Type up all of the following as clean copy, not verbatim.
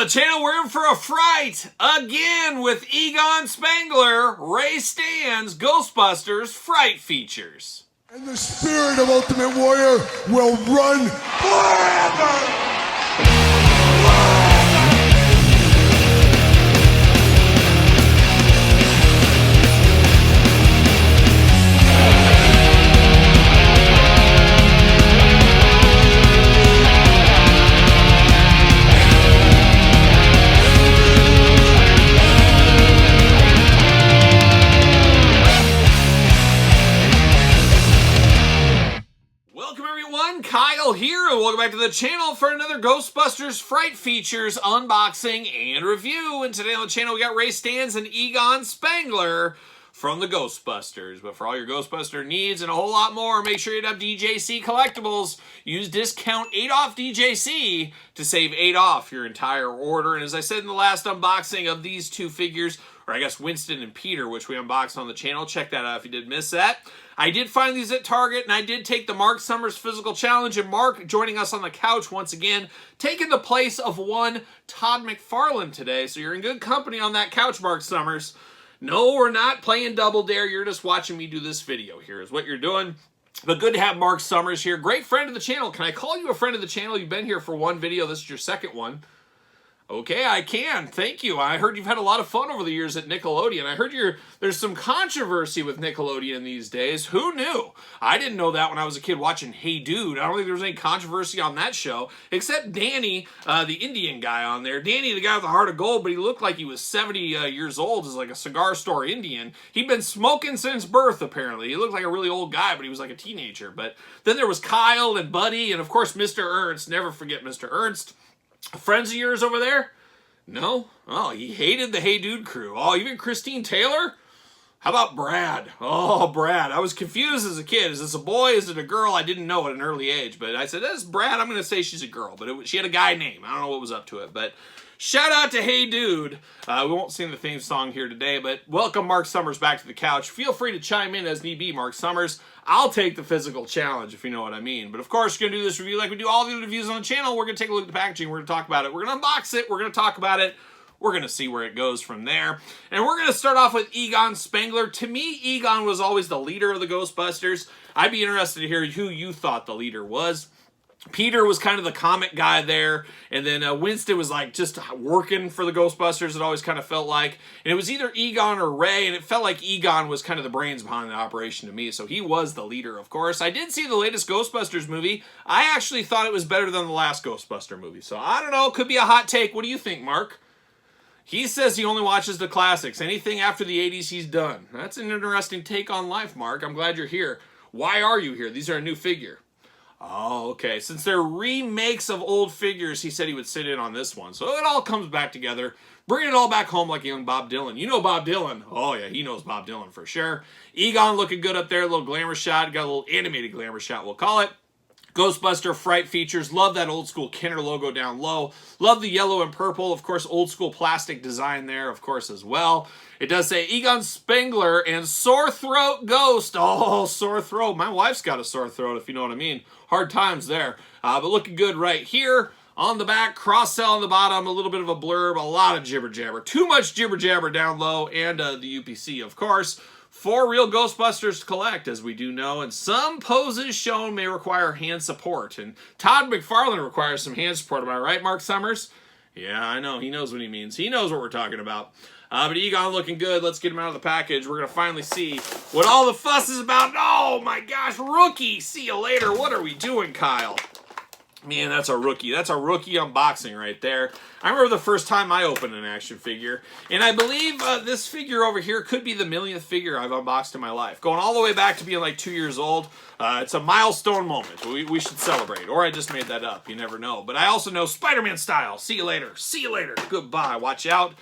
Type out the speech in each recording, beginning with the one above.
the channel, we're in for a fright again with Egon Spengler, Ray Stanz, Ghostbusters Fright features. And the spirit of Ultimate Warrior will run forever! Kyle here, and welcome back to the channel for another Ghostbusters Fright Features unboxing and review. And today on the channel we got Ray Stanz and Egon Spengler from the Ghostbusters. But for all your Ghostbuster needs and a whole lot more, make sure you have DJC Collectibles. Use discount 8 off DJC to save 8 off your entire order. And as I said in the last unboxing of these two figures, or I guess Winston and Peter, which we unboxed on the channel, check that out if you did miss that. I did find these at Target, and I did take the Mark Summers Physical Challenge, and Mark joining us on the couch once again, taking the place of one Todd McFarlane today. So you're in good company on that couch, Mark Summers. No, we're not playing Double Dare. You're just watching me do this video here is what you're doing. But good to have Mark Summers here. Great friend of the channel. Can I call you a friend of the channel? You've been here for one video. This is your second one. Okay, I can. Thank you. I heard you've had a lot of fun over the years at Nickelodeon. I heard there's some controversy with Nickelodeon these days. Who knew? I didn't know that when I was a kid watching Hey Dude. I don't think there was any controversy on that show, except Danny, the Indian guy on there. Danny, the guy with the heart of gold, but he looked like he was 70 years old as like a cigar store Indian. He'd been smoking since birth, apparently. He looked like a really old guy, but he was like a teenager. But then there was Kyle and Buddy, and of course Mr. Ernst. Never forget Mr. Ernst. Friends of yours over there? No? Oh, he hated the Hey Dude crew. Oh, even Christine Taylor? How about Brad? Oh, Brad. I was confused as a kid. Is this a boy? Is it a girl? I didn't know at an early age, but I said, that's Brad. I'm going to say she's a girl, but she had a guy name. I don't know what was up to it, but shout out to Hey Dude. We won't sing the theme song here today, but welcome Mark Summers back to the couch. Feel free to chime in as need be, Mark Summers. I'll take the physical challenge, if you know what I mean. But of course, we're going to do this review like we do all the other reviews on the channel. We're going to take a look at the packaging. We're going to talk about it. We're going to unbox it. We're going to talk about it. We're going to see where it goes from there. And we're going to start off with Egon Spengler. To me, Egon was always the leader of the Ghostbusters. I'd be interested to hear who you thought the leader was. Peter was kind of the comic guy there, and then Winston was like just working for the Ghostbusters, it always kind of felt like. And it was either Egon or Ray, and it felt like Egon was kind of the brains behind the operation to me, so he was the leader, of course. I did see the latest Ghostbusters movie. I actually thought it was better than the last Ghostbuster movie, so I don't know, could be a hot take. What do you think, Mark? He says he only watches the classics. Anything after the 80s, he's done. That's an interesting take on life, Mark. I'm glad you're here. Why are you here? These are a new figure. Oh, okay. Since they're remakes of old figures, he said he would sit in on this one. So it all comes back together. Bring it all back home like a young Bob Dylan. You know Bob Dylan. Oh, yeah, he knows Bob Dylan for sure. Egon looking good up there. A little glamour shot. Got a little animated glamour shot, we'll call it. Ghostbuster Fright features. Love that old school Kenner logo down low. Love the yellow and purple. Of course, old school plastic design there, of course, as well. It does say Egon Spengler and Sore Throat Ghost. Oh, sore throat. My wife's got a sore throat, if you know what I mean. Hard times there. But looking good right here. On the back, cross-sell on the bottom, a little bit of a blurb, a lot of jibber-jabber. Too much jibber-jabber down low, and the UPC, of course. 4 real Ghostbusters to collect, as we do know, and some poses shown may require hand support. And Todd McFarlane requires some hand support, am I right, Mark Summers? Yeah, I know. He knows what he means. He knows what we're talking about. But Egon looking good. Let's get him out of the package. We're going to finally see what all the fuss is about. Oh, my gosh, rookie. See you later. What are we doing, Kyle? Man, that's a rookie. That's a rookie unboxing right there. I remember the first time I opened an action figure, and I believe this figure over here could be the millionth figure I've unboxed in my life. Going all the way back to being like 2 years old. It's a milestone moment. We should celebrate. Or I just made that up. You never know. But I also know Spider-Man style. See you later. See you later. Goodbye. Watch out.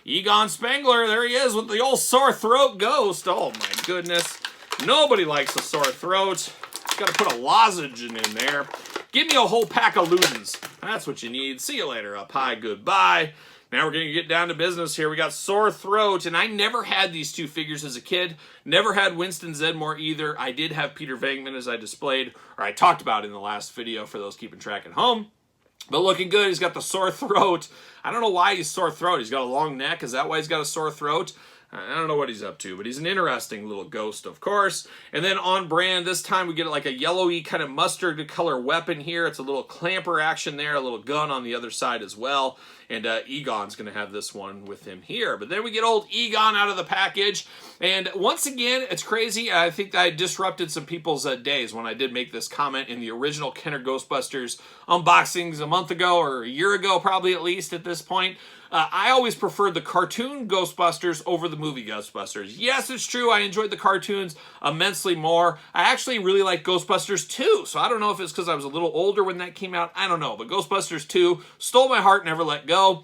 Egon Spengler. There he is with the old sore throat ghost. Oh, my goodness. Nobody likes a sore throat. Got to put a lozenge in there. Give me a whole pack of Ludens. That's what you need. See you later. Up high. Goodbye. Now we're going to get down to business here. We got Sore Throat, and I never had these two figures as a kid. Never had Winston Zeddemore either. I did have Peter Venkman, as I displayed, or I talked about in the last video for those keeping track at home. But looking good. He's got the sore throat. I don't know why he's sore throat. He's got a long neck. Is that why he's got a sore throat? I don't know what he's up to, but he's an interesting little ghost, of course. And then on brand, this time we get like a yellowy kind of mustard color weapon here. It's a little clamper action there, a little gun on the other side as well. And Egon's going to have this one with him here. But then we get old Egon out of the package. And once again, it's crazy. I think I disrupted some people's days when I did make this comment in the original Kenner Ghostbusters unboxings a month ago, or a year ago probably at least at this point. I always preferred the cartoon Ghostbusters over the movie Ghostbusters. Yes, it's true. I enjoyed the cartoons immensely more. I actually really like Ghostbusters 2. So I don't know if it's because I was a little older when that came out. I don't know. But Ghostbusters 2 stole my heart, never let go.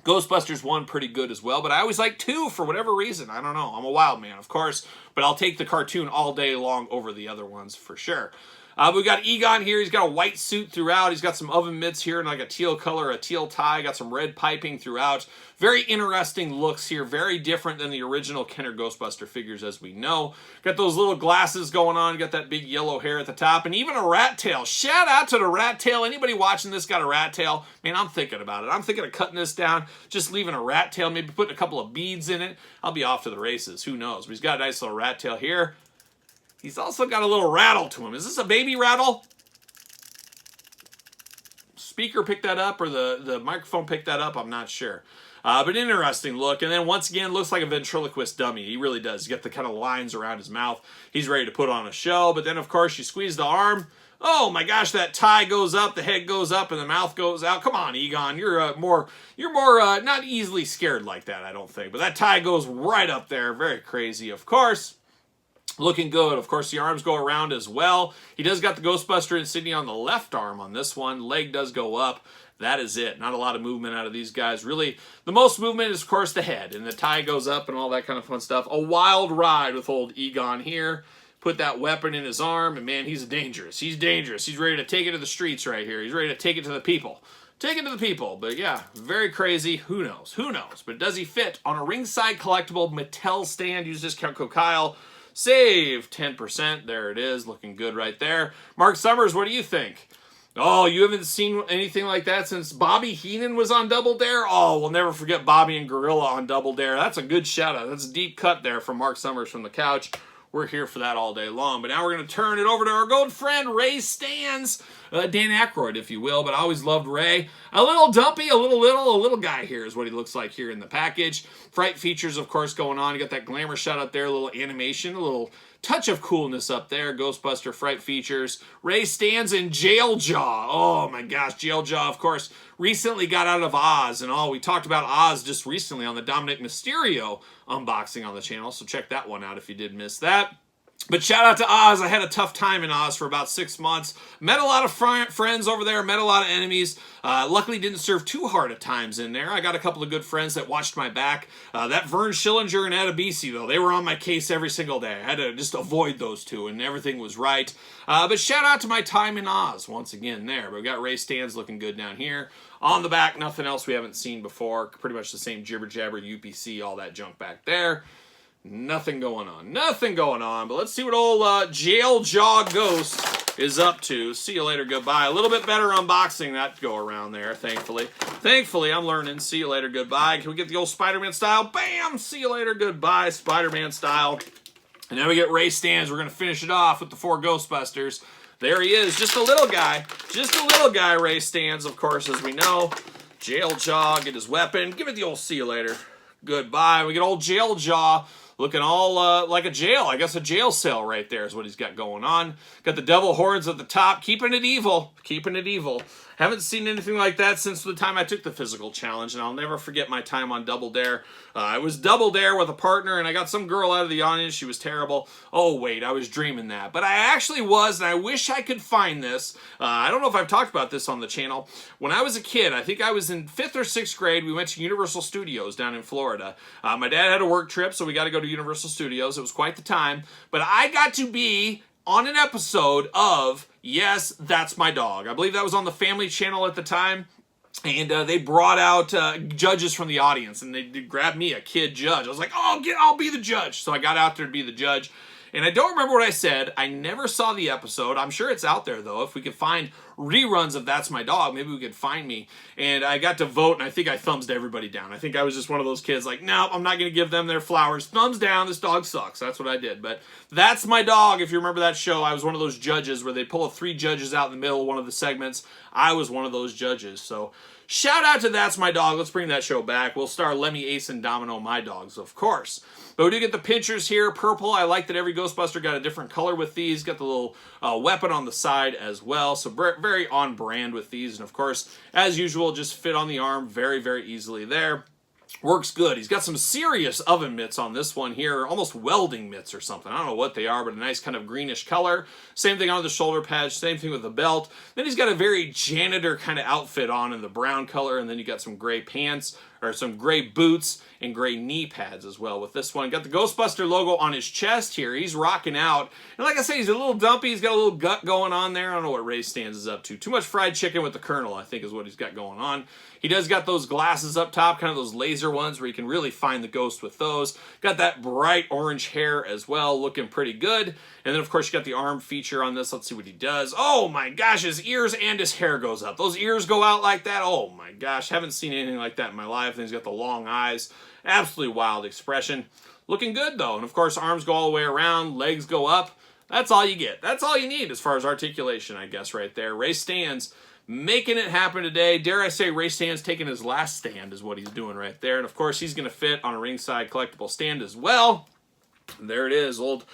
Ghostbusters 1 pretty good as well. But I always like 2 for whatever reason. I don't know. I'm a wild man, of course. But I'll take the cartoon all day long over the other ones for sure. We got Egon here. He's got a white suit throughout. He's got some oven mitts here and like a teal color, a teal tie. Got some red piping throughout. Very interesting looks here. Very different than the original Kenner Ghostbuster figures as we know. Got those little glasses going on. Got that big yellow hair at the top and even a rat tail. Shout out to the rat tail. Anybody watching this got a rat tail? Man, I'm thinking about it. I'm thinking of cutting this down, just leaving a rat tail, maybe putting a couple of beads in it. I'll be off to the races. Who knows? But he's got a nice little rat tail here. He's also got a little rattle to him. Is this a baby rattle? Speaker picked that up or the microphone picked that up? I'm not sure. But interesting look. And then once again, looks like a ventriloquist dummy. He really does. He's got the kind of lines around his mouth. He's ready to put on a show. But then, of course, you squeeze the arm. Oh my gosh, that tie goes up, the head goes up, and the mouth goes out. Come on, Egon. You're more not easily scared like that, I don't think. But that tie goes right up there. Very crazy, of course. Looking good. Of course, the arms go around as well. He does got the Ghostbuster insignia on the left arm on this one. Leg does go up. That is it. Not a lot of movement out of these guys. Really, the most movement is, of course, the head. And the tie goes up and all that kind of fun stuff. A wild ride with old Egon here. Put that weapon in his arm. And, man, he's dangerous. He's dangerous. He's ready to take it to the streets right here. He's ready to take it to the people. Take it to the people. But, yeah, very crazy. Who knows? Who knows? But does he fit on a ringside collectible Mattel stand? Use discount code Kyle. Save 10%. There it is. Looking good right there. Mark Summers, what do you think? Oh, you haven't seen anything like that since Bobby Heenan was on Double Dare? Oh, we'll never forget Bobby and Gorilla on Double Dare. That's a good shout out. That's a deep cut there from Mark Summers from the couch. We're here for that all day long. But now we're going to turn it over to our good friend, Ray Stanz. Dan Aykroyd, if you will, but I always loved Ray. A little dumpy, a little guy here is what he looks like here in the package. Fright features, of course, going on. You got that glamour shot up there, a little animation, a little touch of coolness up there. Ghostbuster Fright features. Ray Stanz in Jail Jaw. Oh my gosh, Jail Jaw, of course, recently got out of Oz and all. We talked about Oz just recently on the Dominic Mysterio unboxing on the channel, so check that one out if you did miss that. But shout out to Oz. I had a tough time in Oz for about 6 months. Met a lot of friends over there. Met a lot of enemies. Luckily didn't serve too hard at times in there. I got a couple of good friends that watched my back. That Vern Schillinger and Adebisi, though, they were on my case every single day. I had to just avoid those two, and everything was right. But shout out to my time in Oz once again there. But we got Ray Stanz looking good down here. On the back, nothing else we haven't seen before. Pretty much the same jibber jabber, UPC, all that junk back there. Nothing going on. Nothing going on. But let's see what old Jail Jaw Ghost is up to. See you later. Goodbye. A little bit better unboxing that go around there, thankfully. Thankfully, I'm learning. See you later. Goodbye. Can we get the old Spider-Man style? Bam! See you later. Goodbye. Spider-Man style. And now we get Ray Stanz. We're going to finish it off with the 4 Ghostbusters. There he is. Just a little guy. Just a little guy, Ray Stanz, of course, as we know. Jail Jaw. Get his weapon. Give it the old see you later. Goodbye. We get old Jail Jaw. Looking all like a jail. I guess a jail cell right there is what he's got going on. Got the devil horns at the top. Keeping it evil. Keeping it evil. Haven't seen anything like that since the time I took the physical challenge, and I'll never forget my time on Double Dare. I was Double Dare with a partner, and I got some girl out of the audience. She was terrible. Oh, wait, I was dreaming that. But I actually was, and I wish I could find this. I don't know if I've talked about this on the channel. When I was a kid, I think I was in 5th or 6th grade, we went to Universal Studios down in Florida. My dad had a work trip, so we got to go to Universal Studios. It was quite the time. But I got to be on an episode of Yes, That's My Dog. I believe that was on the Family Channel at the time. And they brought out judges from the audience, and they grabbed me, a kid judge. I was like, oh, I'll be the judge. So I got out there to be the judge. And I don't remember what I said. I never saw the episode. I'm sure it's out there, though. If we could find reruns of That's My Dog. Maybe we could find me. And I got to vote, and I think I thumbs everybody down. I think I was just one of those kids like, no, I'm not going to give them their flowers. Thumbs down, this dog sucks. That's what I did. But That's My Dog, if you remember that show, I was one of those judges where they pull 3 judges out in the middle of one of the segments. I was one of those judges. So shout out to That's My Dog. Let's bring that show back. We'll star Lemmy, Ace, and Domino, my dogs, of course. But we do get the pinchers here, purple. I like that every Ghostbuster got a different color with these. Got the little weapon on the side as well. So very on brand with these. And of course, as usual, just fit on the arm very, very easily there. Works good. He's got some serious oven mitts on this one here, almost welding mitts or something. I don't know what they are, but a nice kind of greenish color. Same thing on the shoulder patch, same thing with the belt. Then he's got a very janitor kind of outfit on in the brown color, and then you got some gray pants, or some gray boots, and gray knee pads as well with this one. Got the Ghostbuster logo on his chest here. He's rocking out. And like I say, he's a little dumpy. He's got a little gut going on there. I don't know what Ray Stanz is up to. Too much fried chicken with the Colonel, I think, is what he's got going on. He does got those glasses up top, kind of those laser ones where you can really find the ghost with those. Got that bright orange hair as well, looking pretty good. And then, of course, you got the arm feature on this. Let's see what he does. Oh, my gosh, his ears and his hair goes up. Those ears go out like that. Oh, my gosh, haven't seen anything like that in my life. And he's got the long eyes. Absolutely wild expression. Looking good, though. And, of course, arms go all the way around. Legs go up. That's all you get. That's all you need as far as articulation, I guess, right there. Ray Stanz making it happen today. Dare I say Ray Stanz taking his last stand is what he's doing right there. And, of course, he's going to fit on a ringside collectible stand as well. And there it is, old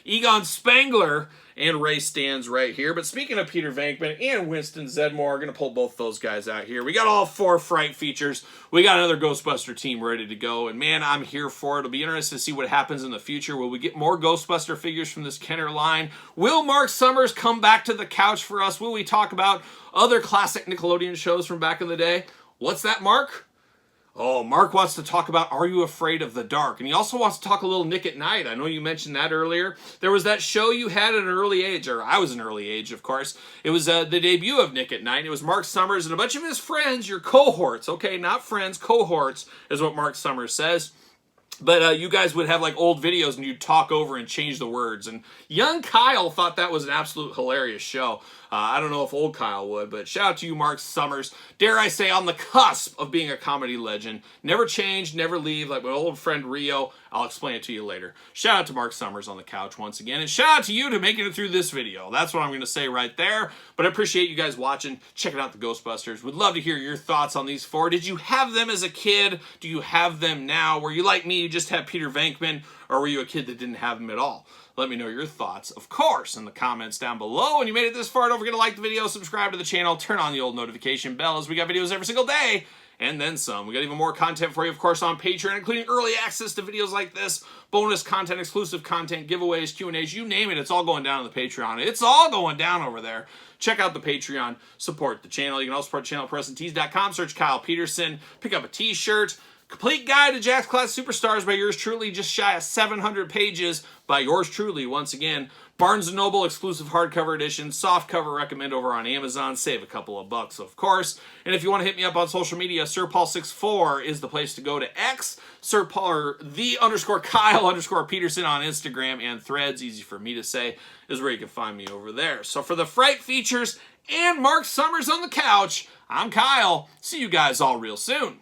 Egon Spengler and Ray Stanz right here. But speaking of Peter Venkman and Winston Zeddemore, going to pull both those guys out here. We got all 4 Fright features. We got another Ghostbuster team ready to go. And man, I'm here for it. It'll be interesting to see what happens in the future. Will we get more Ghostbuster figures from this Kenner line? Will Mark Summers come back to the couch for us? Will we talk about other classic Nickelodeon shows from back in the day? What's that, Mark? Oh, Mark wants to talk about Are You Afraid of the Dark? And he also wants to talk a little Nick at Night. I know you mentioned that earlier. There was that show you had at an early age, or I was an early age, of course. It was the debut of Nick at Night. It was Mark Summers and a bunch of his friends, your cohorts. Okay, not friends, cohorts is what Mark Summers says. But you guys would have like old videos and you'd talk over and change the words. And young Kyle thought that was an absolute hilarious show. I don't know if old Kyle would, but shout out to you, Mark Summers. Dare I say, on the cusp of being a comedy legend. Never change, never leave, like my old friend Rio. I'll explain it to you later. Shout out to Mark Summers on the couch once again. And shout out to you to making it through this video. That's what I'm going to say right there. But I appreciate you guys watching, checking out the Ghostbusters. Would love to hear your thoughts on these 4. Did you have them as a kid? Do you have them now? Were you like me, you just had Peter Venkman? Or were you a kid that didn't have them at all? Let me know your thoughts, of course, in the comments down below. And you made it this far, don't forget to like the video, subscribe to the channel, turn on the old notification bell, as we got videos every single day, and then some. We got even more content for you, of course, on Patreon, including early access to videos like this, bonus content, exclusive content, giveaways, Q&As, you name it, it's all going down on the Patreon. It's all going down over there. Check out the Patreon, support the channel. You can also support the channel at PresenTees.com, search Kyle Peterson, pick up a t-shirt. Complete Guide to Jakks Class Superstars by yours truly, just shy of 700 pages by yours truly, once again. Barnes & Noble exclusive hardcover edition, soft cover recommend over on Amazon. Save a couple of bucks, of course. And if you want to hit me up on social media, SirPaul64 is the place to go to X. SirPaul, or _Kyle_Peterson on Instagram and Threads, easy for me to say, is where you can find me over there. So for the Fright features and Mark Summers on the couch, I'm Kyle. See you guys all real soon.